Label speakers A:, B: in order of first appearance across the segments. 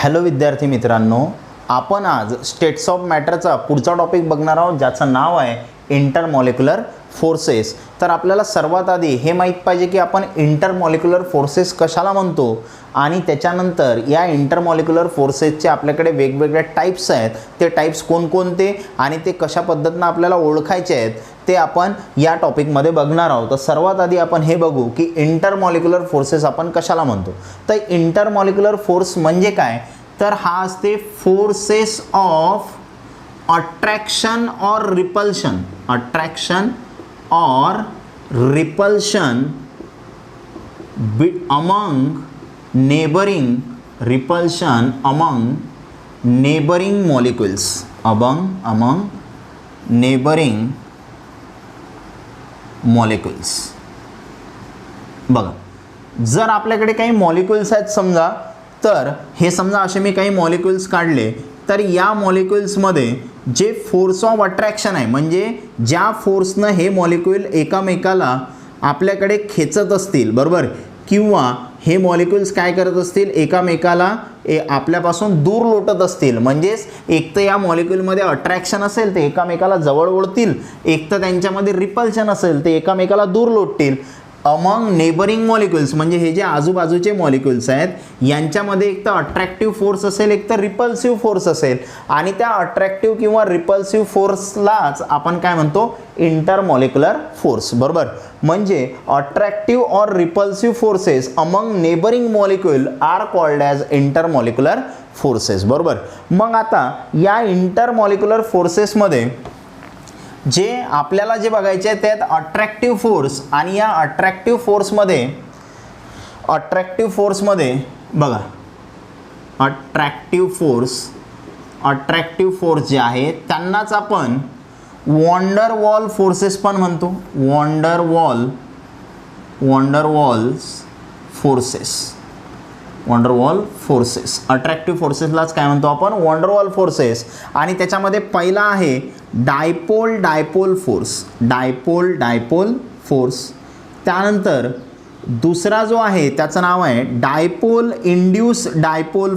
A: Hello विद्यार्थी मित्रांनो, आपण आज स्टेट्स ऑफ मॅटरचा पुढचा टॉपिक बघणार आहोत ज्याचं नाव आहे इंटरमॉलिक्युलर फोर्सेस। तर आपल्याला सर्वात आधी हे माहीत पाहिजे की आपण इंटरमॉलिक्युलर फोर्सेस कशाला म्हणतो आणि त्याच्यानंतर या इंटरमॉलिक्युलर फोर्सेसचे आपल्याकडे वेगवेगळे टाइप्स आहेत, ते टाइप्स कोणकोणते आणि ते कशा पद्धतीने आपल्याला ओळखायचे आहेत ते आपण या टॉपिकमध्ये बघणार आहोत। तर सर्वात आधी आपण हे बघू की इंटरमॉलिक्युलर फोर्सेस आपण कशाला म्हणतो। तर इंटरमॉलिक्युलर फोर्स म्हणजे काय, तर हा असते फोर्सेस ऑफ अट्रॅक्शन और रिपल्शन, अट्रॅक्शन और repulsion among neighboring, repulsion among neighboring molecules, among neighboring molecules। बघा, जर आपल्याकडे काही मॉलिक्युल्स आहेत समजा, तर हे समजा असे मी काही मॉलिक्युल्स काढले, तर या मॉलिक्युल्समध्ये जे फोर्स ऑफ अट्रॅक्शन आहे म्हणजे ज्या फोर्सनं हे मॉलिक्यूल एकामेकाला आपल्याकडे खेचत असतील, बरोबर, किंवा हे मॉलिक्युल्स काय करत असतील, एकामेकाला आपल्यापासून दूर लोटत असतील, म्हणजेच एक तर या मॉलिक्यूलमध्ये अट्रॅक्शन असेल ते एकामेकाला जवळ ओढतील, एक तर त्यांच्यामध्ये रिपल्शन असेल ते एकामेकाला दूर लोटतील। अमंग नेबरिंग मॉलिक्युल्स म्हणजे हे जे आजूबाजूचे मॉलिक्युल्स आहेत यांच्यामध्ये एक तर अट्रॅक्टिव्ह फोर्स असेल, एक तर रिपल्सिव्ह फोर्स असेल, आणि त्या अट्रॅक्टिव्ह किंवा रिपल्सिव्ह फोर्सलाच आपण काय म्हणतो, इंटरमॉलिक्युलर फोर्स, बरोबर। म्हणजे अट्रॅक्टिव्ह और repulsive forces among neighbouring molecule are called as intermolecular forces, बरोबर। मग आता या इंटरमॉलिक्युलर फोर्सेसमध्ये जे आपल्याला जे बघायचे आहे त्यात अट्रॅक्टिव्ह फोर्स, आणि या अट्रॅक्टिव्ह फोर्समध्ये बघा, अट्रॅक्टिव्ह फोर्स जे आहे त्यांनाच आपण वॉन्डर वॉल फोर्सेस पण म्हणतो, वॉन्डर वॉल फोर्सेस अट्रॅक्टिव्ह फोर्सेसलाच काय म्हणतो आपण, वॉन्डर वॉल फोर्सेस। आणि त्याच्यामध्ये पहिला आहे डायपोल फोर्स, त्यानंतर दुसरा जो आहे त्याचं नाव आहे डायपोल इंड्यूस डायपोल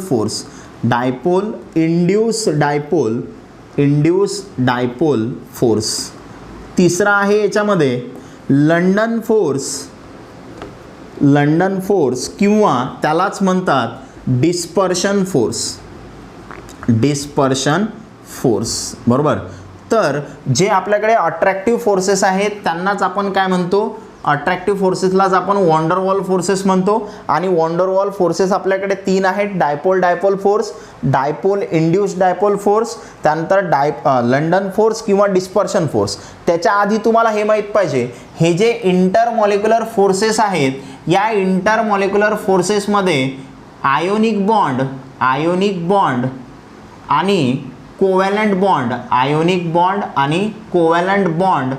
A: फोर्स, तिसरा आहे याच्यामध्ये लंडन फोर्स किंवा त्यालाच म्हणतात डिस्पर्शन फोर्स, बरोबर। तर जे आपल्याकडे अट्रॅक्टिव्ह फोर्सेस आहेत त्यांनाच आपण काय म्हणतो, अट्रॅक्टिव्ह फोर्सेसलाच आपण वॉन्डर वॉल फोर्सेस म्हणतो। आणि वॉन्डर वॉल फोर्सेस आपल्याकडे तीन आहेत, dipole force, dipole induced dipole force, त्यानंतर लंडन फोर्स किंवा डिस्पर्शन फोर्स। त्याच्या आधी तुम्हाला हे माहीत पाहिजे, हे जे इंटरमॉलिक्युलर फोर्सेस आहेत या इंटरमॉलिक्युलर फोर्सेसमध्ये आयोनिक बॉन्ड आणि कोव्हॅलंट बॉन्ड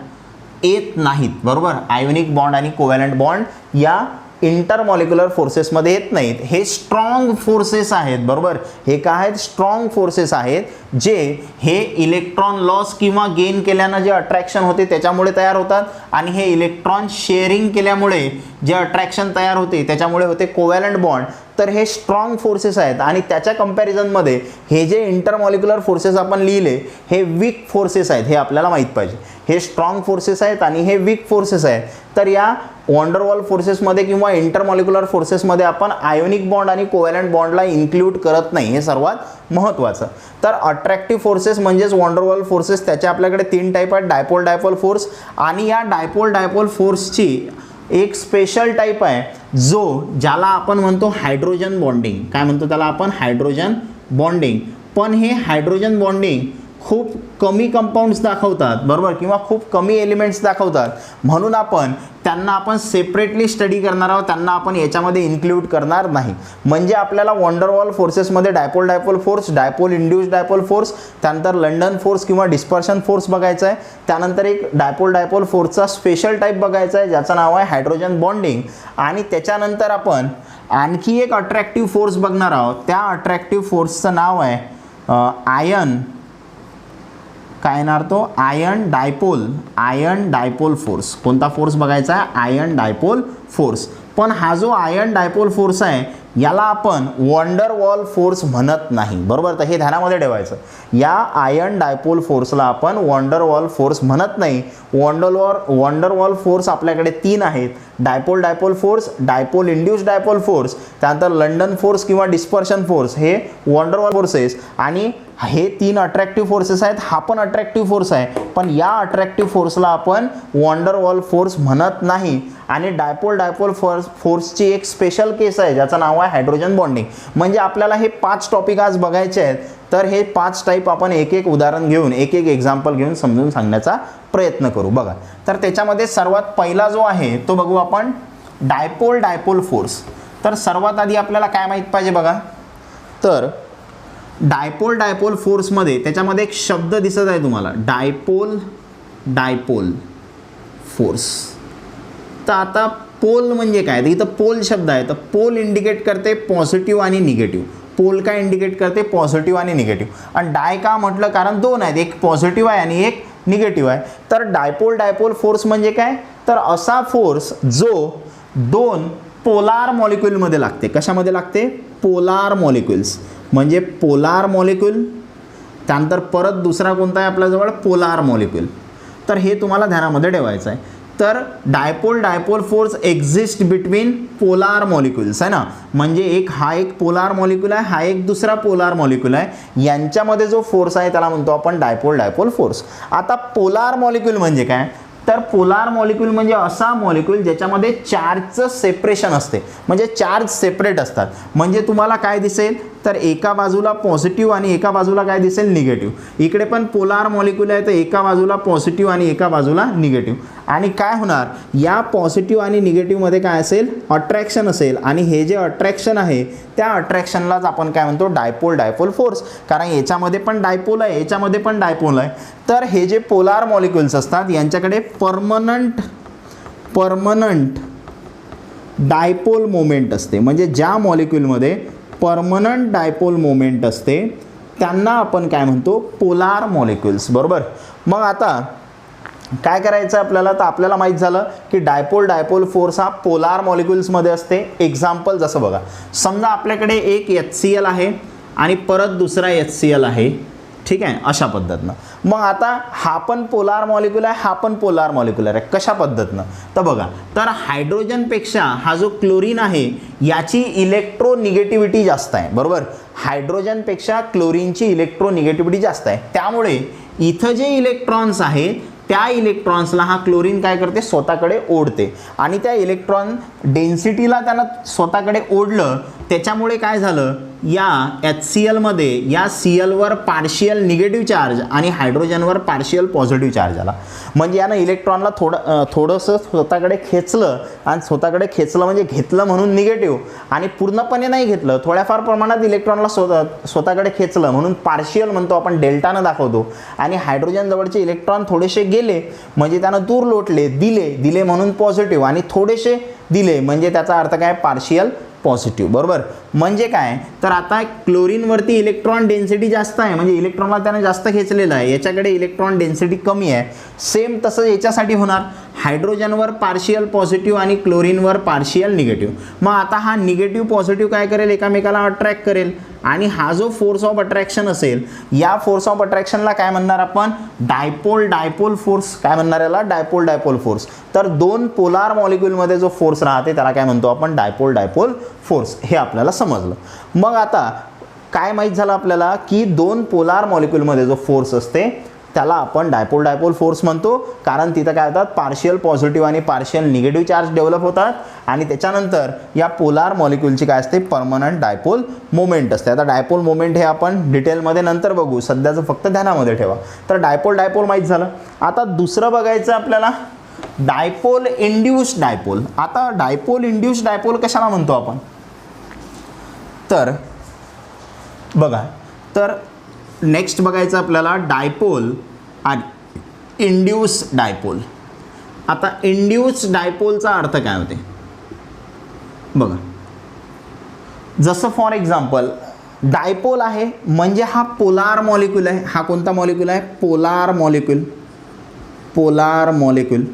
A: येत नाहीत, बरोबर। आयोनिक बॉन्ड आणि कोव्हॅलंट बॉन्ड या इंटरमॉलिक्युलर फोर्सेसमध्ये येत नाहीत। हे स्ट्रॉंग फोर्सेस आहेत, बरोबर। हे काय आहेत, स्ट्रॉंग फोर्सेस आहेत, जे हे इलेक्ट्रॉन लॉस किंवा गेन केल्यानं जे अट्रॅक्शन होते त्याच्यामुळे तयार होतात, आणि हे इलेक्ट्रॉन शेअरिंग केल्यामुळे जे अट्रॅक्शन तयार होते त्याच्यामुळे होते कोव्हॅलंट बॉन्ड। तर हे स्ट्रॉंग फोर्सेस आहेत, आणि त्याच्या कंपॅरिझनमध्ये हे जे इंटरमॉलिक्युलर फोर्सेस आपण लिहिले हे वीक फोर्सेस आहेत, हे आपल्याला माहीत पाहिजे। हे स्ट्रॉंग फोर्सेस आहेत आणि हे वीक फोर्सेस आहेत। तर या वॉन्डर वॉल फोर्सेसमध्ये किंवा इंटरमॉलिक्युलर फोर्सेसमध्ये आपण आयोनिक बॉन्ड आणि कोव्हॅलंट बॉन्डला इन्क्लूड करत नाही, हे सर्वात महत्त्वाचं। तर अट्रॅक्टिव्ह फोर्सेस म्हणजेच वॉन्डर वॉल फोर्सेस, त्याचे आपल्याकडे तीन टाईप आहेत, डायपोल फोर्स। आणि या डायपोल फोर्सची एक स्पेशल टाईप आहे ज्याला आपण म्हणतो हायड्रोजन बॉन्डिंग। काय म्हणतो त्याला आपण, हायड्रोजन बॉन्डिंग। पण हे हायड्रोजन बॉन्डिंग खूप कमी कंपाऊंड्स दाखवतात, बरोबर, किंवा खूप कमी एलिमेंट्स दाखवतात, म्हणून त्यांना आपण सेपरेटली स्टडी करणार आहोत, त्यांना आपण याच्यामध्ये इन्क्लूड करणार नाही। म्हणजे आपल्याला वॉन्डर वॉल फोर्सेसमध्ये dipole force, dipole induced dipole force, त्यानंतर लंडन फोर्स किंवा डिस्पर्शन फोर्स बघायचा आहे, त्यानंतर एक डायपोल फोर्सचा स्पेशल टाईप बघायचा आहे ज्याचं नाव आहे हायड्रोजन बॉन्डिंग, आणि त्याच्यानंतर आपण आणखी एक अट्रॅक्टिव्ह फोर्स बघणार आहोत। त्या अट्रॅक्टिव्ह फोर्सचं नाव आहे काय येणार तो, आयन डायपोल फोर्स। कोणता फोर्स बघायचा आहे, आयन डायपोल फोर्स। पण हा जो आयन डायपोल फोर्स आहे याला आपण वॉन्डर वॉल फोर्स म्हणत नाही, बरोबर. तर हे ध्यानामध्ये ठेवायचं, या आयन डायपोल फोर्सला आपण वॉन्डर वॉल फोर्स म्हणत नाही. वॉन्डर वॉल फोर्स आपल्याकडे 3 आहेत, dipole dipole force, dipole induce dipole force, त्यानंतर लंडन फोर्स किंवा डिस्पर्शन फोर्स, हे वॉन्डर वॉल फोर्सेस. आणि हे 3 अट्रॅक्टिव्ह फोर्सेस आहेत, हा पण अट्रॅक्टिव्ह फोर्स आहे, पण या अट्रॅक्टिव्ह फोर्सला आपण वॉन्डर वॉल फोर्स म्हणत नाही. आणि डायपोल डायपोल फोर्सची एक स्पेशल केस आहे ज्याचं नाव आहे हायड्रोजन बॉन्डिंग. म्हणजे आपल्याला हे 5 टॉपिक आज बघायचे आहेत, तर हे 5 टाईप आपण एक एक उदाहरण घेऊन, एक एक एक्झाम्पल घेऊन समजून सांगण्याचा प्रयत्न करू. बघा, तर त्याच्यामध्ये सर्वात पहिला जो आहे तो बघू आपण, डायपोल डायपोल फोर्स. तर सर्वात आधी आपल्याला काय माहीत पाहिजे बघा, तर डायपोल डायपोल फोर्समध्ये त्याच्यामध्ये एक शब्द दिसत आहे तुम्हाला, डायपोल डायपोल फोर्स. तर आता पोल म्हणजे काय, तर इथं पोल शब्द आहे, तर पोल इंडिकेट करते पॉझिटिव्ह आणि निगेटिव्ह. पोल काय इंडिकेट करते, पॉझिटिव्ह आणि निगेटिव्ह. आणि डाय का म्हटलं, कारण 2 आहेत, एक पॉझिटिव्ह आहे आणि एक निगेटिव्ह आहे. तर डायपोल डायपोल फोर्स म्हणजे काय, तर असा फोर्स जो 2 पोलार मॉलिक्यूलमध्ये लागते. कशामध्ये लागते, पोलार मॉलिक्युल्स. म्हणजे पोलार मॉलिक्यूल, त्यानंतर परत दुसरा कोणता आहे आपल्याजवळ, पोलार मॉलिक्यूल. तर हे तुम्हाला ध्यानामध्ये ठेवायचं आहे. तर dipole dipole force exist between polar molecules आहे ना, म्हणजे हा एक पोलार मॉलिक्यूल आहे, हा एक दुसरा पोलार मॉलिक्यूल आहे, यांच्यामध्ये जो फोर्स आहे त्याला म्हणतो आपण डायपोल डायपोल फोर्स. आता पोलार मॉलिक्यूल म्हणजे काय, तर पोलार मॉलिक्यूल म्हणजे असा मॉलिक्यूल ज्याच्यामध्ये चार्जचं सेपरेशन असते, म्हणजे चार्ज सेपरेट असतात. म्हणजे तुम्हाला काय दिसेल, तर एका बाजूला पॉझिटिव्ह आणि एका बाजूला काय दिसेल, निगेटिव्ह. इकडे पण पोलार मॉलिक्यूल आहे, तर एका बाजूला पॉझिटिव्ह आणि एका बाजूला निगेटिव्ह. आणि काय होणार, या पॉझिटिव्ह आणि निगेटिव्हमध्ये काय असेल, अट्रॅक्शन असेल. आणि हे जे अट्रॅक्शन आहे त्या अट्रॅक्शनलाच आपण काय म्हणतो, डायपोल डायपोल फोर्स. कारण याच्यामध्ये पण डायपोल आहे, याच्यामध्ये पण डायपोल आहे. तर हे जे पोलार मॉलिक्युल्स असतात यांच्याकडे परमनंट डायपोल मोमेंट असते. म्हणजे ज्या मॉलिक्यूलमध्ये परमनंट डायपोल मोमेंट असते त्यांना आपण काय म्हणतो, पोलार मॉलिक्युल्स, बरोबर. मग आता काय करायचं आपल्याला, तर आपल्याला माहीत झालं की डायपोल डायपोल फोर्स हा पोलार मॉलिक्युल्समध्ये असते. एक्झाम्पल जसं बघा, समजा आपल्याकडे एक HCl आहे आणि परत दुसरा HCl आहे, ठीक आहे, अशा पद्धतीनं. मग आता हा पण पोलार मॉलिक्यूल आहे, हा पण पोलार मॉलिक्यूल आहे. कशा पद्धतीनं, तर बघा, तर हायड्रोजनपेक्षा हा जो क्लोरीन आहे याची इलेक्ट्रोनिगेटिव्हिटी जास्त आहे, बरोबर. हायड्रोजनपेक्षा क्लोरीनची इलेक्ट्रोनिगेटिव्हिटी जास्त आहे. त्यामुळे इथं जे इलेक्ट्रॉन्स आहेत त्या इलेक्ट्रॉन्सला हा क्लोरीन काय करते, स्वतःकडे ओढते. आणि त्या इलेक्ट्रॉन डेन्सिटीला त्यानं स्वतःकडे ओढलं, त्याच्यामुळे काय झालं, या HCl मध्ये या Clवर पार्शियल निगेटिव्ह चार्ज आणि हायड्रोजनवर पार्शियल पॉझिटिव्ह चार्ज आला. म्हणजे यानं इलेक्ट्रॉनला थोडंसं स्वतःकडे खेचलं, आणि स्वतःकडे खेचलं म्हणजे घेतलं म्हणून निगेटिव्ह, आणि पूर्णपणे नाही घेतलं, थोड्याफार प्रमाणात इलेक्ट्रॉनला स्वतःकडे खेचलं म्हणून पार्शियल म्हणतो आपण, डेल्टानं दाखवतो. आणि हायड्रोजन जवळचे इलेक्ट्रॉन थोडेसे गेले म्हणजे त्यानं दूर लोटले, दिले म्हणून पॉझिटिव्ह, आणि थोडेसे दिले म्हणजे त्याचा अर्थ काय, पार्शियल पॉझिटिव्ह, बरोबर. म्हणजे काय, तर आता क्लोरीनवरती इलेक्ट्रॉन डेन्सिटी जास्त आहे, म्हणजे इलेक्ट्रॉनला त्याने जास्त खेचलेलं आहे, याच्याकडे इलेक्ट्रॉन डेन्सिटी कमी आहे. सेम तसं याच्यासाठी होणार, हायड्रोजनवर पार्शियल पॉझिटिव्ह आणि क्लोरीनवर पार्शियल निगेटिव्ह. मग आता हा निगेटिव्ह पॉझिटिव्ह काय करेल, एकामेकाला अट्रॅक्ट करेल. आणि हा जो फोर्स ऑफ अट्रॅक्शन असेल, या फोर्स ऑफ अट्रॅक्शनला काय म्हणणार आपण, डायपोल डायपोल फोर्स. काय म्हणणार याला, डायपोल डायपोल फोर्स. तर 2 पोलार मॉलिक्यूलमध्ये जो फोर्स राहते त्याला काय म्हणतो आपण, डायपोल डायपोल फोर्स. हे आपल्याला समजलं. मग आता काय माहीत झालं आपल्याला, की 2 पोलार मॉलिक्यूलमध्ये जो फोर्स असते त्याला आपण डायपोल डायपोल फोर्स म्हणतो. कारण तिथं काय होतात, पार्शियल पॉझिटिव्ह आणि पार्शियल निगेटिव्ह चार्ज डेव्हलप होतात. आणि त्याच्यानंतर या पोलार मॉलिक्यूलची काय असते, परमनंट डायपोल मोमेंट असते. आता डायपोल मोमेंट हे आपण डिटेलमध्ये नंतर बघू, सध्याचं फक्त ध्यानामध्ये ठेवा. तर डायपोल डायपोल माहीत झालं. आता दुसरं बघायचं आपल्याला, डायपोल इंड्यूस्ड डायपोल. आता डायपोल इंड्यूस्ड डायपोल कशाला म्हणतो आपण, तर बघा, तर नेक्स्ट बघायचं आपल्याला डायपोल आणि इंड्यूस डायपोल. आता इंड्यूस डायपोलचा अर्थ काय होते बघा, जसं फॉर एक्झाम्पल डायपोल आहे म्हणजे हा पोलार मॉलिक्यूल आहे. हा कोणता मॉलिक्यूल आहे, पोलार मॉलिक्यूल.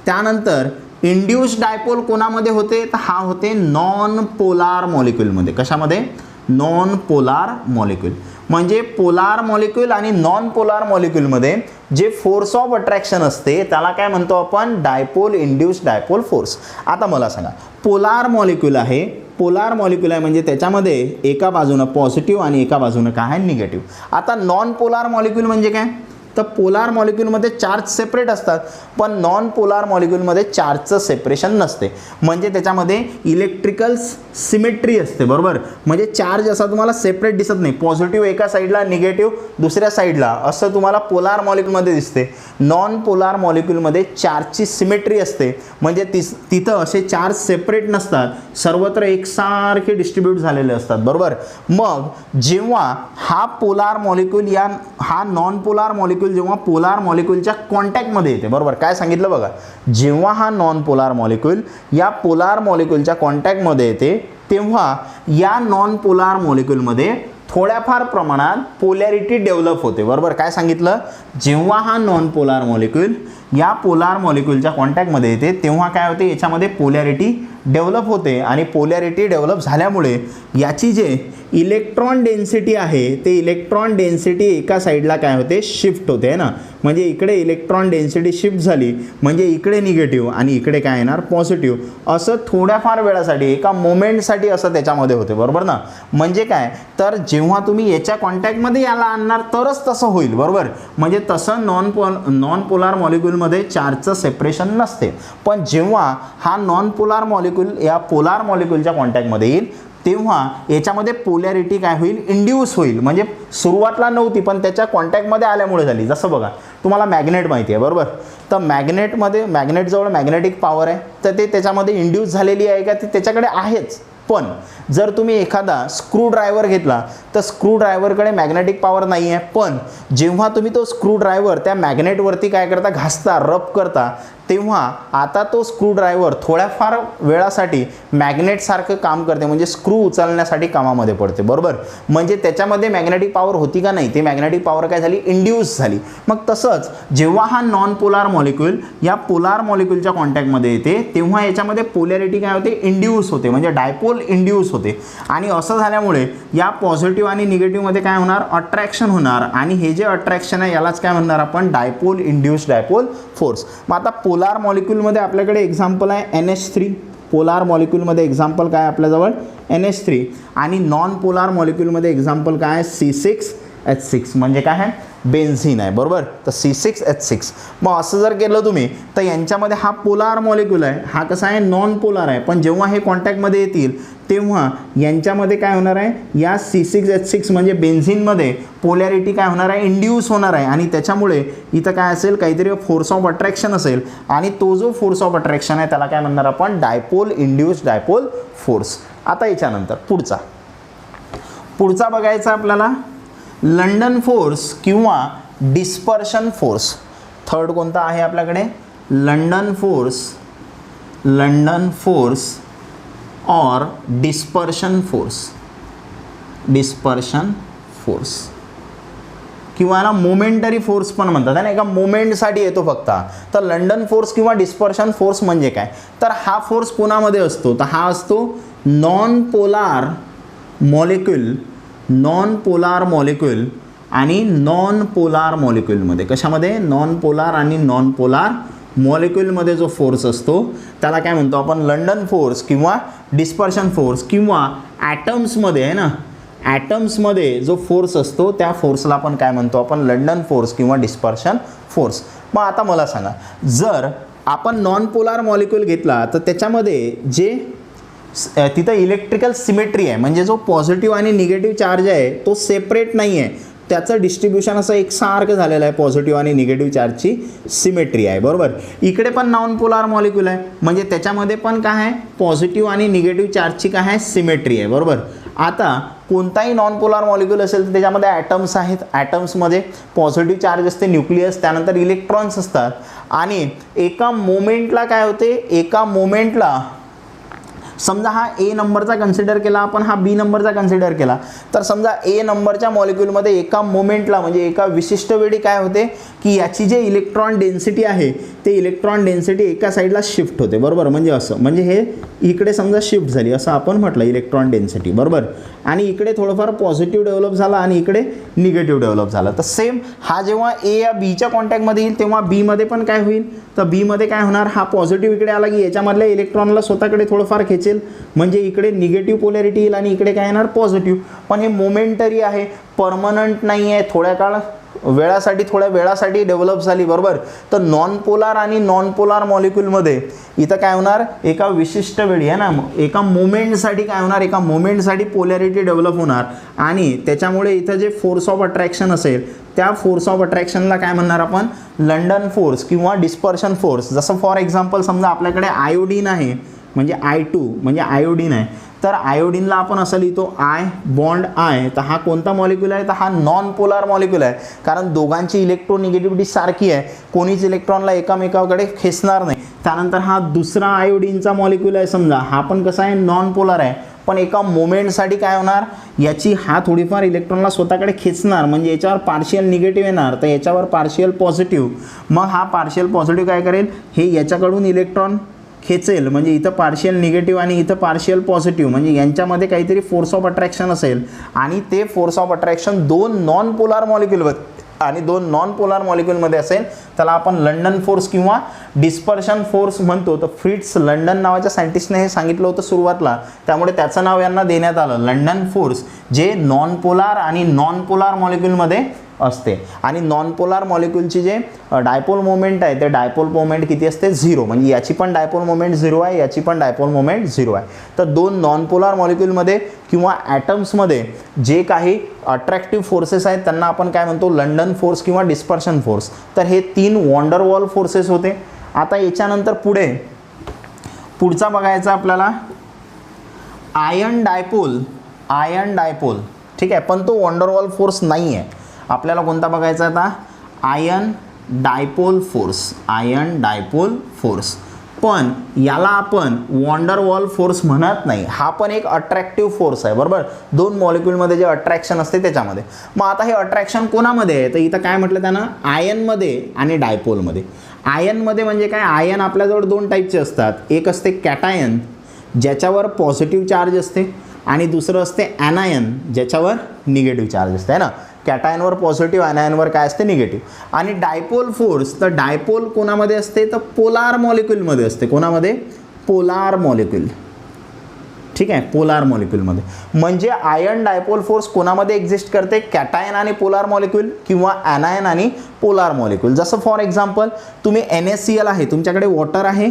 A: त्यानंतर इंड्यूस डायपोल कोणामध्ये होते, तर हा होते नॉन पोलार मॉलिक्यूलमध्ये. कशामध्ये? Non polar molecule. म्हणजे पोलार मॉलिक्यूल आणि नॉन पोलार मॉलिक्यूलमध्ये जे फोर्स ऑफ अट्रॅक्शन असते त्याला काय म्हणतो आपण? Dipole induce dipole force. आता मला सांगा, पोलार मॉलिक्यूल आहे, पोलार मॉलिक्यूल आहे म्हणजे त्याच्यामध्ये एका बाजूनं पॉझिटिव्ह आणि एका बाजूनं काय आहे? निगेटिव्ह. आता नॉन पोलार मॉलिक्यूल म्हणजे काय? तर पोलार मॉलिक्यूलमध्ये चार्ज सेपरेट असतात, पण नॉन पोलार मॉलिक्यूलमध्ये चार्जचं सेपरेशन नसते. म्हणजे त्याच्यामध्ये इलेक्ट्रिकल सिमेट्री असते. बरोबर, म्हणजे चार्ज असा तुम्हाला सेपरेट दिसत नाही, पॉझिटिव्ह एका साईडला, निगेटिव्ह दुसऱ्या साईडला, असं तुम्हाला पोलार मॉलिक्यूलमध्ये दिसते. नॉन पोलार मॉलिक्यूलमध्ये चार्जची सिमेट्री असते, म्हणजे तिथं असे चार्ज सेपरेट नसतात, सर्वत्र एकसारखे डिस्ट्रीब्यूट झालेले असतात. बरोबर, मग जेव्हा हा पोलार मॉलिक्यूल हा नॉन पोलार मॉलिक्यूल जेव्हा पोलार मॉलिक्यूलच्या कॉन्टॅक्टमध्ये येते, बरोबर, काय सांगितलं बघा, जेव्हा हा नॉन पोलार मॉलिक्यूल या पोलार मॉलिक्यूलच्या कॉन्टॅक्टमध्ये येते तेव्हा या नॉन पोलार मॉलिक्यूलमध्ये थोड्याफार प्रमाणात पोलॅरिटी डेव्हलप होते. बरोबर, काय सांगितलं, जेव्हा हा नॉन पोलार मॉलिक्यूल या पोलार मॉलिक्यूलच्या कॉन्टॅक्टमध्ये येते तेव्हा काय होते, याच्यामध्ये पोलॅरिटी डेव्हलप होते आणि पोलॅरिटी डेव्हलप झाल्यामुळे याची जे इलेक्ट्रॉन डेन्सिटी आहे ते इलेक्ट्रॉन डेन्सिटी एका साईडला काय होते, शिफ्ट होते ना. म्हणजे इकडे इलेक्ट्रॉन डेन्सिटी शिफ्ट झाली म्हणजे इकडे निगेटिव्ह आणि इकडे काय येणार, पॉझिटिव्ह. असं थोड्याफार वेळासाठी एका मोमेंटसाठी असं त्याच्यामध्ये होते. बरोबर ना. म्हणजे काय, तर जेव्हा तुम्ही याच्या कॉन्टॅक्टमध्ये याला आणणार तरच तसं होईल. बरोबर, म्हणजे तसं नॉन पोलार मॉलिक्यूलमध्ये चार्जचं सेपरेशन नसते, पण जेव्हा हा नॉन पोलार मॉलिक्यूल या पोलार मॉलिक्यूलच्या कॉन्टॅक्टमध्ये येईल तेव्हा याच्यामध्ये पोलॅरिटी काय होईल, इंड्यूस होईल. म्हणजे सुरुवातला नव्हती पण त्याच्या कॉन्टॅक्टमध्ये आल्यामुळे झाली. जसं बघा, तुम्हाला मॅग्नेट माहिती आहे. बरोबर, तर मॅग्नेटजवळ मॅग्नेटिक पॉवर आहे, तर ते त्याच्यामध्ये इंड्यूस झालेली आहे का, ती त्याच्याकडे आहेच. पण जर तुम्ही एखादा स्क्रू ड्रायव्हर घेतला तर स्क्रू ड्रायव्हरकडे मॅग्नेटिक पॉवर नाही आहे, पण जेव्हा तुम्ही तो स्क्रू ड्रायव्हर त्या मॅग्नेटवरती काय करता, घासता, रब करता, तेव्हा आता तो स्क्रू ड्रायव्हर थोड्याफार वेळासाठी मॅग्नेटसारखं काम करते, म्हणजे स्क्रू उचलण्यासाठी कामामध्ये पडते. बरोबर, म्हणजे त्याच्यामध्ये मॅग्नेटिक पॉवर होती का नाही, ती मॅग्नेटिक पॉवर काय झाली, इंड्यूस झाली. मग तसंच जेव्हा हा नॉन पोलार मॉलिक्यूल या पोलार मॉलिक्यूलच्या कॉन्टॅक्टमध्ये येते तेव्हा याच्यामध्ये पोलॅरिटी काय होते, इंड्यूस होते, म्हणजे डायपोल इंड्यूस होते. आणि असं झाल्यामुळे या पॉझिटिव्ह आणि निगेटिव्हमध्ये काय होणार, अट्रॅक्शन होणार. आणि हे जे अट्रॅक्शन आहे यालाच काय म्हणणार आपण, डायपोल इंड्यूस डायपोल फोर्स. मग आता पोलार मॉलिक्यूलमध्ये आपल्याकडे एक्झाम्पल आहे NH3. पोलार मॉलिक्यूलमध्ये एक्झाम्पल काय आपल्याजवळ, NH3. आणि नॉन पोलार मॉलिक्यूलमध्ये एक्झाम्पल काय आहे, C6H6. म्हणजे काय आहे, बेन्झिन आहे. बरोबर, तर C6H6. मग असं जर केलं तुम्ही तर यांच्यामध्ये हा पोलार मॉलिक्यूल आहे, हा कसा आहे, नॉन पोलार आहे, पण जेव्हा हे कॉन्टॅक्टमध्ये येतील तेव्हा यांच्यामध्ये काय होणार आहे, या C6H6 म्हणजे बेन्झिनमध्ये पोलॅरिटी काय होणार आहे, इंड्यूस होणार आहे. आणि त्याच्यामुळे इथं काय असेल, काहीतरी फोर्स ऑफ अट्रॅक्शन असेल, आणि तो जो फोर्स ऑफ अट्रॅक्शन आहे त्याला काय म्हणणार आपण, डायपोल इंड्यूस डायपोल फोर्स. आता याच्यानंतर पुढचा बघायचा आपल्याला, लंडन फोर्स किंवा डिस्पर्शन फोर्स. थर्ड कोणता आहे आपल्याकडे, लंडन फोर्स और डिस्पर्शन फोर्स किंवा याला मोमेंटरी फोर्स पण म्हणतात आणि एका मोमेंटसाठी येतो फक्त. तर लंडन फोर्स किंवा डिस्पर्शन फोर्स म्हणजे काय, तर हा फोर्स कोणामध्ये असतो, तर हा असतो नॉन पोलार मॉलिक्यूल आणि नॉन पोलार मॉलिक्यूलमध्ये. कशामध्ये, नॉन पोलार आणि नॉन पोलार मॉलिक्यूलमध्ये जो फोर्स असतो त्याला काय म्हणतो आपण, लंडन फोर्स किंवा डिस्पर्शन फोर्स. किंवा ॲटम्समध्ये आहे ना, ॲटम्समध्ये जो फोर्स असतो त्या फोर्सला आपण काय म्हणतो आपण, लंडन फोर्स किंवा डिस्पर्शन फोर्स. मग आता मला सांगा, जर आपण नॉन पोलार मॉलिक्यूल घेतला तर त्याच्यामध्ये जे तिथं इलेक्ट्रिकल सिमेट्री आहे, म्हणजे जो पॉझिटिव्ह आणि निगेटिव्ह चार्ज आहे तो सेपरेट नाही आहे, त्याचं डिस्ट्रीब्युशन असं एकसारखं झालेलं आहे, पॉझिटिव्ह आणि निगेटिव्ह चार्जची सिमेट्री आहे. बरोबर, इकडे पण नॉन पोलार मॉलिक्यूल आहे, म्हणजे त्याच्यामध्ये पण काय आहे, पॉझिटिव्ह आणि निगेटिव्ह चार्जची काय आहे, सिमेट्री आहे. बरोबर, आता कोणताही नॉन पोलार मॉलिक्यूल असेल तर त्याच्यामध्ये ॲटम्स आहेत, ॲटम्समध्ये पॉझिटिव्ह चार्ज असते, न्यूक्लियस, त्यानंतर इलेक्ट्रॉन्स असतात. आणि एका मोमेंटला काय होते, एका मोमेंटला समजा हा ए नंबरचा कन्सिडर केला आपण, हा बी नंबरचा कन्सिडर केला, तर समजा ए नंबरच्या मॉलिक्यूलमध्ये एका मोमेंटला म्हणजे एका विशिष्ट वेळी काय होते की याची जे इलेक्ट्रॉन डेन्सिटी आहे ते इलेक्ट्रॉन डेन्सिटी एका साईडला शिफ्ट होते, बरोबर. म्हणजे असं, म्हणजे हे इकडे समजा शिफ्ट झाली असं आपण म्हटलं इलेक्ट्रॉन डेन्सिटी, बरोबर. आणि इकडे थोडंफार पॉझिटिव्ह डेव्हलप झाला आणि इकडे निगेटिव्ह डेव्हलप झाला. तर सेम हा जेव्हा ए या बीच्या कॉन्टॅक्टमध्ये येईल तेव्हा बीमध्ये पण काय होईल, तर बीमध्ये काय होणार, हा पॉझिटिव्ह इकडे आला की याच्यामधल्या इलेक्ट्रॉनला स्वतःकडे थोडंफार खेचेल, म्हणजे इकडे निगेटिव्ह पोलॅरिटी येईल आणि इकडे काय येणार, पॉझिटिव्ह. पण हे मोमेंटरी आहे, परमनंट नाही आहे, थोड्या काळ वेळासाठी थोड्या वेळासाठी डेव्हलप झाली, बरोबर. तर नॉन पोलार आणि नॉन पोलार मॉलिक्यूलमध्ये इथं काय होणार, एका विशिष्ट वेळी आहे ना, एका मोमेंटसाठी काय होणार, एका मोमेंटसाठी पोलॅरिटी डेव्हलप होणार आणि त्याच्यामुळे इथं जे फोर्स ऑफ अट्रॅक्शन असेल त्या फोर्स ऑफ अट्रॅक्शनला काय म्हणणार आपण, लंडन फोर्स किंवा डिस्पर्शन फोर्स. जसं फॉर एक्झाम्पल समजा आपल्याकडे आयोडीन आहे, म्हणजे I2 म्हणजे आयोडीन आहे, तर आयोडीनला आपण असं लिहितो आय बॉन्ड आय. तर हा कोणता मॉलिक्यूल आहे, तर हा नॉन पोलार मॉलिक्यूल आहे, कारण दोघांची इलेक्ट्रोनिगेटिव्हिटी सारखी आहे, कोणीच इलेक्ट्रॉनला एकामेकाकडे खेचणार नाही. त्यानंतर हा दुसरा आयोडीनचा मॉलिक्यूल आहे समजा, हा पण कसा आहे, नॉन पोलार आहे, पण एका मोमेंटसाठी काय होणार, याची हा थोडीफार इलेक्ट्रॉनला स्वतःकडे खेचणार, म्हणजे याच्यावर पार्शियल निगेटिव्ह येणार, तर याच्यावर पार्शियल पॉझिटिव्ह. मग हा पार्शियल पॉझिटिव्ह काय करेल, हे याच्याकडून इलेक्ट्रॉन खेचेल, म्हणजे इथं पार्शियल निगेटिव्ह आणि इथं पार्शियल पॉझिटिव्ह, म्हणजे यांच्यामध्ये काहीतरी फोर्स ऑफ अट्रॅक्शन असेल आणि ते फोर्स ऑफ अट्रॅक्शन दोन नॉन पोलार मॉलिक्यूल आणि दोन नॉन पोलार मॉलिक्यूलमध्ये असेल, त्याला आपण लंडन फोर्स किंवा डिस्पर्शन फोर्स म्हणतो. तर फ्रिट्स लंडन नावाच्या सायंटिस्टने हे सांगितलं होतं सुरुवातला, त्यामुळे त्याचं नाव यांना देण्यात आलं लंडन फोर्स, जे नॉन पोलार आणि नॉन पोलार मॉलिक्यूलमध्ये असते. आणि नॉन पोलार मॉलिक्यूलची जे डायपोल मोमेंट आहे ते डायपोल मोमेंट किती असते, 0, म्हणजे याची पण डायपोल मोमेंट 0 आहे, याची पण डायपोल मोमेंट 0 आहे. तर दोन नॉन पोलार मॉलिक्यूलमध्ये किंवा ॲटम्समध्ये जे काही अट्रॅक्टिव्ह फोर्सेस आहेत त्यांना आपण काय म्हणतो, लंडन फोर्स किंवा डिस्पर्शन फोर्स. तर हे 3 वॉन्डर वॉल फोर्सेस होते. आता याच्यानंतर पुढचा बघायचा आपल्याला आयन डायपोल. ठीक आहे, पण तो वॉन्डर वॉल फोर्स नाही आहे. आपल्याला कोणता बघायचा आता, आयन डायपोल फोर्स. पण याला आपण वॉन्डर वॉल फोर्स म्हणत नाही, हा पण एक अट्रॅक्टिव्ह फोर्स आहे, बरोबर. दोन मॉलिक्यूलमध्ये जे अट्रॅक्शन असते त्याच्यामध्ये. मग आता हे अट्रॅक्शन कोणामध्ये आहे, तर इथं काय म्हटलं त्यानं, आयनमध्ये आणि डायपोलमध्ये. आयनमध्ये म्हणजे काय, आयन आपल्याजवळ 2 टाईपचे असतात, एक असते कॅटायन ज्याच्यावर पॉझिटिव्ह चार्ज असते आणि दुसरं असते ॲनायन ज्याच्यावर निगेटिव्ह चार्ज असते, आहे ना. कॅटायनवर पॉझिटिव्ह, ॲनायनवर काय असते, निगेटिव्ह. आणि डायपोल फोर्स, तर डायपोल कोणामध्ये असते, तर पोलार मॉलिक्यूलमध्ये असते. कोणामध्ये, पोलार मॉलिक्यूल. ठीक आहे, पोलार मॉलिक्यूलमध्ये. म्हणजे आयन डायपोल फोर्स कोणामध्ये एक्झिस्ट करते, कॅटायन आणि पोलार मॉलिक्यूल किंवा ॲनायन आणि पोलार मॉलिक्यूल. जसं फॉर एक्झाम्पल तुम्ही NaCl आहे, तुमच्याकडे वॉटर आहे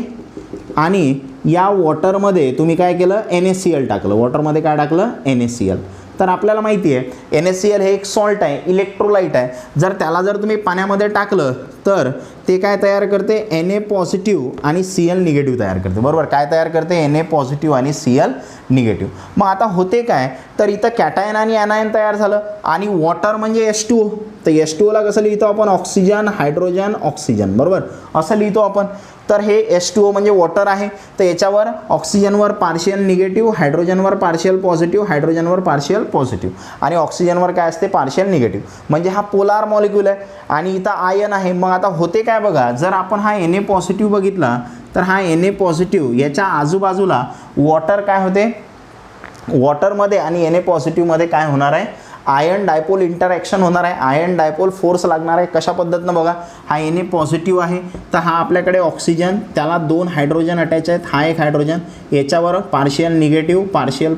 A: आणि या वॉटरमध्ये तुम्ही काय केलं, NaCl टाकलं. वॉटरमध्ये काय टाकलं, NaCl. तर आपल्याला माहिती आहे NaCl हे एक सॉल्ट आहे, इलेक्ट्रोलाइट आहे. जर तुम्ही पाण्यामध्ये टाकलं तर ते काय तयार करते, Na पॉझिटिव्ह आणि Cl निगेटिव्ह तयार करते, बरोबर. काय तयार करते, Na पॉझिटिव्ह आणि Cl निगेटिव्ह. मग आता होते काय, तर इथं कॅटायन आणि ॲनायन तयार झालं आणि वॉटर म्हणजे H2O. तर H2Oला कसं लिहितो आपण, ऑक्सिजन हायड्रोजन ऑक्सिजन, बरोबर, असं लिहितो आपण. तर हे H2O म्हणजे वॉटर आहे, तर याच्यावर ऑक्सिजनवर पार्शियल निगेटिव्ह, हायड्रोजनवर पार्शियल पॉझिटिव्ह, हायड्रोजनवर पार्शियल पॉझिटिव्ह आणि ऑक्सिजनवर काय असते, पार्शियल निगेटिव्ह. म्हणजे हा पोलार मॉलिक्यूल आहे आणि इथं आयन आहे. मग आता होते काय बघा, जर आपण हा Na पॉझिटिव्ह बघितला तर हा Na पॉझिटिव्ह याच्या आजूबाजूला वॉटर काय होते, वॉटरमध्ये आणि Na पॉझिटिव्हमध्ये काय होणार आहे, आयन डायपोल इंटरॅक्शन होणार आहे, आयन डायपोल फोर्स लागणार आहे. कशा पद्धतीनं बघा, हा Na पॉझिटिव्ह आहे, तर हा आपल्याकडे ऑक्सिजन, त्याला 2 हायड्रोजन अटॅच आहेत, हा एक हायड्रोजन, याच्यावर पार्शियल निगेटिव्ह, पार्शियल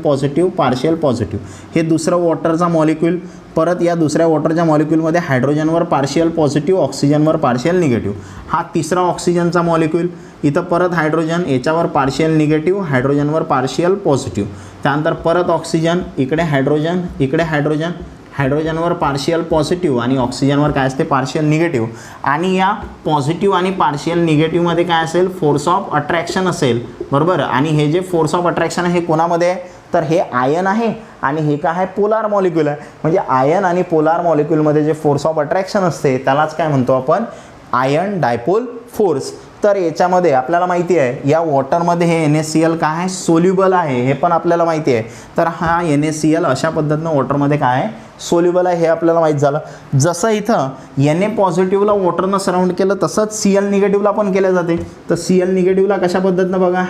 A: पॉझिटिव्ह. हे दुसरं वॉटरचा मॉलिक्यूल. परत या दुसऱ्या वॉटरच्या मॉलिक्यूलमध्ये हायड्रोजनवर पार्शियल पॉझिटिव्ह, ऑक्सिजनवर पार्शियल निगेटिव्ह. हा तिसरा ऑक्सिजनचा मॉलिक्यूल, इथं परत हायड्रोजन, याच्यावर पार्शियल निगेटिव्ह, हायड्रोजनवर पार्शियल पॉझिटिव्ह. त्यानंतर परत ऑक्सिजन, इकडे हायड्रोजन, इकडे हायड्रोजन, हायड्रोजनवर पार्शियल पॉझिटिव्ह आणि ऑक्सिजनवर काय असते, पार्शियल निगेटिव्ह. आणि या पॉझिटिव्ह आणि पार्शियल निगेटिव्हमध्ये काय असेल, फोर्स ऑफ अट्रॅक्शन असेल, बरोबर. आणि हे जे फोर्स ऑफ अट्रॅक्शन आहे हे कोणामध्ये आहे, तर हे आयन आहे आणि हे काय आहे, पोलार मॉलिक्यूल आहे. म्हणजे आयन आणि पोलार मॉलिक्यूलमध्ये जे फोर्स ऑफ अट्रॅक्शन असते त्यालाच काय म्हणतो आपण, आयन डायपोल फोर्स. तर याच्यामध्ये आपल्याला माहिती आहे या वॉटरमध्ये हे NaCl काय आहे सोल्युबल आहे, हे पण आपल्याला माहिती आहे. तर हा NaCl अशा पद्धतीनं वॉटरमध्ये काय आहे सोल्युबल आहे हे आपल्याला माहीत झालं. जसं इथं Na पॉझिटिव्हला वॉटरनं सराउंड केलं तसंच Cl निगेटिव्हला पण केलं जाते. तर Cl निगेटिव्हला कशा पद्धतीनं बघा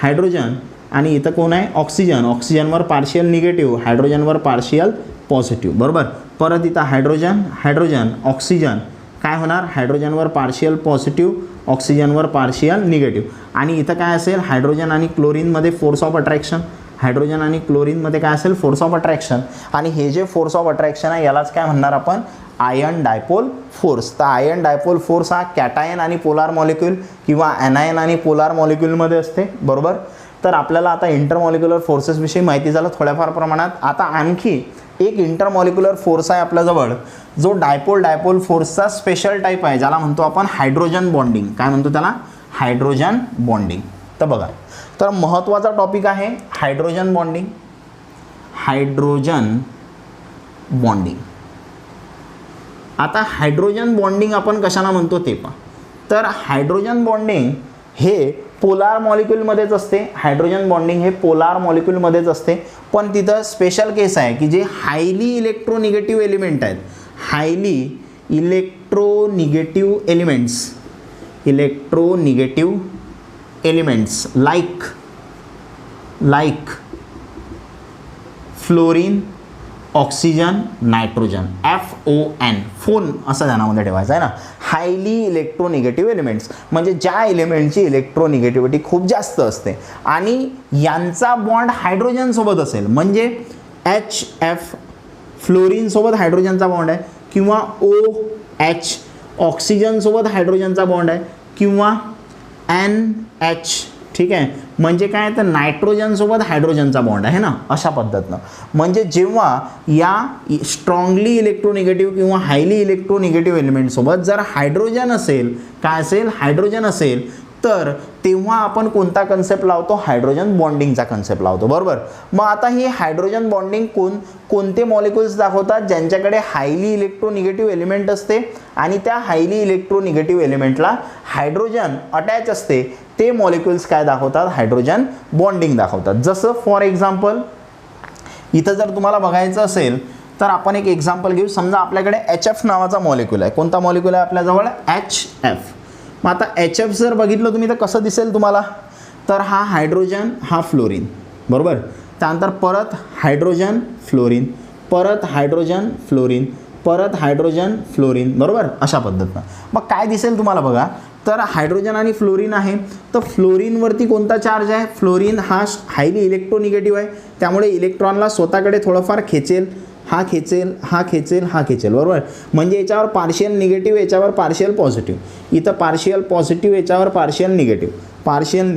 A: हायड्रोजन आणि इथं कोण आहे ऑक्सिजनवर पार्शियल निगेटिव्ह, हायड्रोजनवर पार्शियल पॉझिटिव्ह, बरोबर. परत इथं हायड्रोजन ऑक्सिजन काय होणार हायड्रोजनवर पार्शियल पॉझिटिव्ह, ऑक्सिजनवर पार्शियल निगेटिव्ह. आणि इथं काय असेल हायड्रोजन आणि क्लोरीनमध्ये फोर्स ऑफ अट्रॅक्शन, हायड्रोजन आणि क्लोरीनमध्ये काय असेल फोर्स ऑफ अट्रॅक्शन. आणि हे जे फोर्स ऑफ अट्रॅक्शन आहे यालाच काय म्हणणार आपण आयन डायपोल फोर्स. तर आयन डायपोल फोर्स हा कॅटायन आणि पोलार मॉलिक्यूल किंवा ॲनायन आणि पोलार मॉलिक्यूलमध्ये असते, बरोबर. तर आपल्याला आता इंटरमॉलिक्युलर फोर्सेसविषयी माहिती झालं थोड्याफार प्रमाणात. आता आणखी एक इंटरमॉलिक्युलर फोर्स आहे आपल्याजवळ जो डायपोल फोर्सचा स्पेशल टाईप आहे, ज्याला म्हणतो आपण हायड्रोजन बॉन्डिंग. काय म्हणतो त्याला हायड्रोजन बॉन्डिंग. तर बघा, तर महत्त्वाचा टॉपिक आहे हायड्रोजन बॉन्डिंग. आता हायड्रोजन बॉन्डिंग आपण कशाला म्हणतो ते पहा. तर हायड्रोजन बॉन्डिंग हे पोलार मॉलिक्यूलमध्येच असते. हायड्रोजन बॉन्डिंग हे पोलार मॉलिक्यूलमध्येच असते, पण तिथं स्पेशल केस आहे की जे हायली इलेक्ट्रोनिगेटिव्ह एलिमेंट आहेत, highly electronegative elements like fluorine, oxygen, nitrogen, FON FON असं ध्यानामध्ये ठेवायचं आहे ना. हायली इलेक्ट्रोनिगेटिव्ह एलिमेंट्स म्हणजे ज्या एलिमेंटची इलेक्ट्रोनिगेटिव्हिटी खूप जास्त असते आणि यांचा बॉन्ड हायड्रोजनसोबत असेल, म्हणजे HF फ्लोरीनसोबत हायड्रोजनचा बॉन्ड आहे, किंवा OH ऑक्सिजनसोबत हायड्रोजनचा बॉन्ड आहे, किंवा NH ठीक आहे म्हणजे काय तर नायट्रोजनसोबत हायड्रोजनचा बॉन्ड आहे ना. अशा पद्धतीनं म्हणजे जेव्हा या स्ट्रॉंगली इलेक्ट्रोनिगेटिव्ह किंवा हायली इलेक्ट्रोनिगेटिव्ह एलिमेंटसोबत जर हायड्रोजन असेल, काय असेल हायड्रोजन असेल, तर तेव्हा आपण कोणता कन्सेप्ट लावतो हायड्रोजन बॉन्डिंगचा कन्सेप्ट लावतो, बरोबर. मग आता ही हायड्रोजन बॉन्डिंग कोणते मॉलिक्युल्स दाखवतात ज्यांच्याकडे हायली इलेक्ट्रोनिगेटिव्ह एलिमेंट असते आणि त्या हायली इलेक्ट्रोनिगेटिव्ह एलिमेंटला हायड्रोजन अटॅच असते, ते मॉलिक्युल्स काय दाखवतात हायड्रोजन बॉन्डिंग दाखवतात. जसं फॉर एक्झाम्पल इथं जर तुम्हाला बघायचं असेल तर आपण एक एक्झाम्पल घेऊ. समजा आपल्याकडे HF नावाचा मॉलिक्यूल आहे. कोणता मॉलिक्यूल आहे आपल्याजवळ HF. मग आता HF जर बघितलं तुम्ही तर कसं दिसेल तुम्हाला, तर हा हायड्रोजन हा फ्लोरीन, बरोबर. त्यानंतर परत हायड्रोजन फ्लोरीन, परत हायड्रोजन फ्लोरीन, परत हायड्रोजन फ्लोरीन, बरोबर. अशा पद्धतीनं मग काय दिसेल तुम्हाला बघा, तर हायड्रोजन आणि फ्लोरीन आहे, तर फ्लोरीनवरती कोणता चार्ज आहे, फ्लोरीन हा हायली इलेक्ट्रोनिगेटिव्ह आहे, त्यामुळे इलेक्ट्रॉनला स्वतःकडे थोडंफार खेचेल, हा खेचेल, बरोबर. म्हणजे याच्यावर पार्शियल निगेटिव्ह, याच्यावर पार्शियल पॉझिटिव्ह, इथं पार्शियल पॉझिटिव्ह, याच्यावर partial negative, partial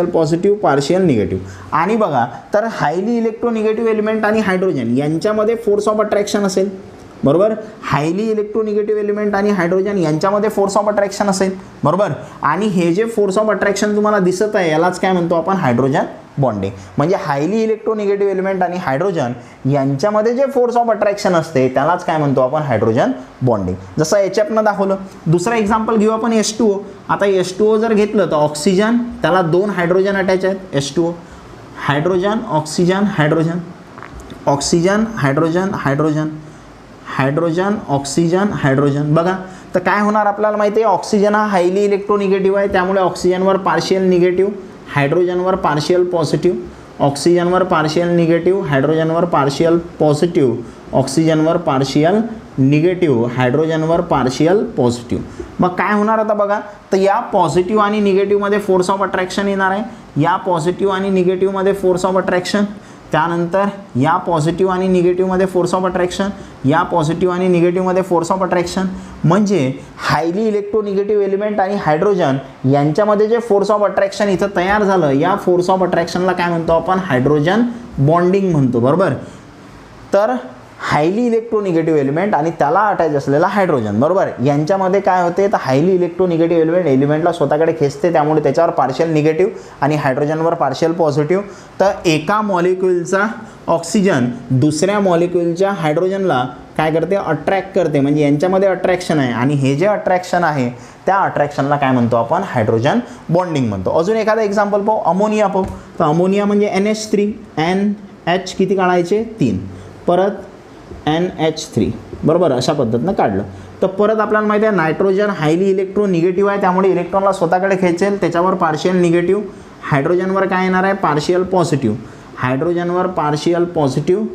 A: positive, negative. आणि बघा तर हायली इलेक्ट्रोनिगेटिव्ह एलिमेंट आणि हायड्रोजन यांच्यामध्ये फोर्स ऑफ अट्रॅक्शन असेल, बरोबर. हायली इलेक्ट्रोनिगेटिव्ह एलिमेंट आणि हायड्रोजन यांच्यामध्ये फोर्स ऑफ अट्रॅक्शन असेल, बरोबर. आणि हे जे फोर्स ऑफ अट्रॅक्शन तुम्हाला दिसत आहे यालाच काय म्हणतो आपण हायड्रोजन बॉन्डिंग. म्हणजे हायली इलेक्ट्रोनिगेटिव्ह एलिमेंट आणि हायड्रोजन यांच्यामध्ये जे फोर्स ऑफ अट्रॅक्शन असते त्यालाच काय म्हणतो आपण हायड्रोजन बॉन्डिंग. जसं HFनं दाखवलं. दुसरा एक्झाम्पल घेऊ आपण H2O. आता H2O जर घेतलं तर ऑक्सिजन, त्याला 2 हायड्रोजन अटॅच आहेत. H2O hydrogen oxygen hydrogen, oxygen hydrogen hydrogen, hydrogen oxygen hydrogen. बघा तर काय होणार आपल्याला माहिती आहे, ऑक्सिजन हा हायली इलेक्ट्रोनिगेटिव्ह आहे, त्यामुळे ऑक्सिजनवर पार्शियल निगेटिव्ह, हायड्रोजनवर पार्शियल पॉझिटिव्ह, ऑक्सिजनवर पार्शियल निगेटिव्ह, हायड्रोजनवर पार्शियल पॉझिटिव्ह, ऑक्सिजनवर पार्शियल निगेटिव्ह, हायड्रोजनवर पार्शियल पॉझिटिव्ह. मग काय होणार आता बघा, तर या पॉझिटिव्ह आणि निगेटिव्हमध्ये फोर्स ऑफ अट्रॅक्शन येणार आहे, या पॉझिटिव्ह आणि निगेटिव्हमध्ये फोर्स ऑफ अट्रॅक्शन, त्यानंतर या पॉझिटिव्ह आणि निगेटिव्हमध्ये फोर्स ऑफ अट्रॅक्शन, या पॉझिटिव्ह आणि निगेटिव्हमध्ये फोर्स ऑफ अट्रॅक्शन. म्हणजे हायली इलेक्ट्रोनिगेटिव्ह एलिमेंट आणि हायड्रोजन यांच्यामध्ये जे फोर्स ऑफ अट्रॅक्शन इथं तयार झालं, या फोर्स ऑफ अट्रॅक्शनला काय म्हणतो आपण हायड्रोजन बॉन्डिंग म्हणतो, बरोबर. तर हायली इलेक्ट्रोनिगेटिव्ह एलिमेंट आणि त्याला अटॅच असलेला हायड्रोजन, बरोबर, यांच्यामध्ये काय होते, तर हायली इलेक्ट्रोनिगेटिव्ह एलिमेंटला स्वतःकडे खेचते, त्यामुळे त्याच्यावर पार्शियल निगेटिव्ह आणि हायड्रोजनवर पार्शियल पॉझिटिव्ह. तर एका मॉलिक्यूलचा ऑक्सिजन दुसऱ्या मॉलिक्यूलच्या हायड्रोजनला काय करते, अट्रॅक्ट करते, म्हणजे यांच्यामध्ये अट्रॅक्शन आहे आणि हे जे अट्रॅक्शन आहे त्या अट्रॅक्शनला काय म्हणतो आपण, हायड्रोजन बॉन्डिंग म्हणतो. अजून एखादा एक्झाम्पल पाहू, अमोनिया पाहू. तर अमोनिया म्हणजे NH3, NH किती काढायचे, 3, परत NH3, बरोबर, अशा पद्धतीनं काढलं. तर परत आपल्याला माहिती आहे नायट्रोजन हायली इलेक्ट्रोनिगेटिव्ह आहे, त्यामुळे इलेक्ट्रॉनला स्वतःकडे खेचेल, त्याच्यावर पार्शियल निगेटिव्ह. हायड्रोजनवर काय येणार आहे, पार्शियल पॉझिटिव्ह. हायड्रोजनवर पार्शियल पॉझिटिव्ह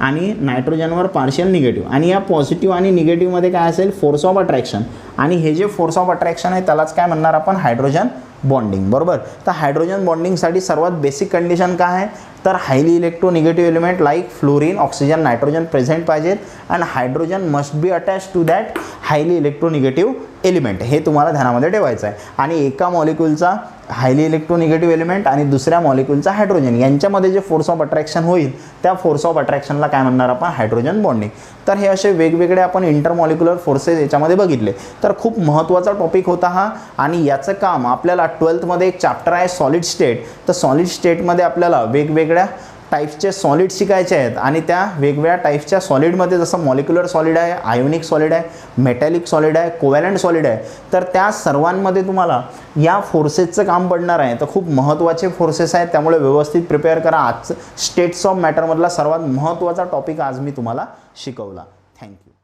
A: आणि नायट्रोजनवर पार्शियल निगेटिव्ह. आणि या पॉझिटिव्ह आणि निगेटिव्हमध्ये काय असेल, फोर्स ऑफ अट्रॅक्शन. आणि हे जे फोर्स ऑफ अट्रॅक्शन आहे त्यालाच काय म्हणणार आपण, हायड्रोजन बॉन्डिंग, बरोबर. तर हायड्रोजन बॉन्डिंगसाठी सर्वात बेसिक कंडिशन काय आहे, तर highly electronegative element like fluorine, oxygen, nitrogen present पाहिजेत and hydrogen must be attach to that highly electronegative element. हे तुम्हाला ध्यानामध्ये ठेवायचं आहे. आणि एका मॉलिक्यूलचा हायली इलेक्ट्रोनिगेटिव्ह एलिमेंट आणि दुसऱ्या मॉलिक्यूलचा हायड्रोजन यांच्यामध्ये जे फोर्स ऑफ अट्रॅक्शन होईल त्या फोर्स ऑफ अट्रॅक्शनला काय म्हणणार आपण, हायड्रोजन बॉन्डिंग. तर हे असे वेगवेगळे आपण इंटरमॉलिक्युलर फोर्सेस याच्यामध्ये बघितले. तर खूप महत्त्वाचा टॉपिक होता हा आणि याचं काम आपल्याला 12th एक चॅप्टर आहे सॉलिड स्टेट. तर सॉलिड स्टेटमध्ये आपल्याला वेगवेगळ्या टाईप्सचे सॉलिड शिकायचे आहेत आणि त्या वेगवेगळ्या टाईप्सच्या सॉलिडमध्ये जसं मॉलिक्युलर सॉलिड आहे, आयोनिक सॉलिड आहे, मेटॅलिक सॉलिड आहे, कोव्हॅलंट सॉलिड आहे, तर त्या सर्वांमध्ये तुम्हाला या फोर्सेसचं काम पडणार आहे. तर खूप महत्त्वाचे फोर्सेस आहेत, त्यामुळे व्यवस्थित प्रिपेअर करा. आजचं स्टेट्स ऑफ मॅटरमधला सर्वात महत्त्वाचा टॉपिक आज मी तुम्हाला शिकवला. थँक्यू.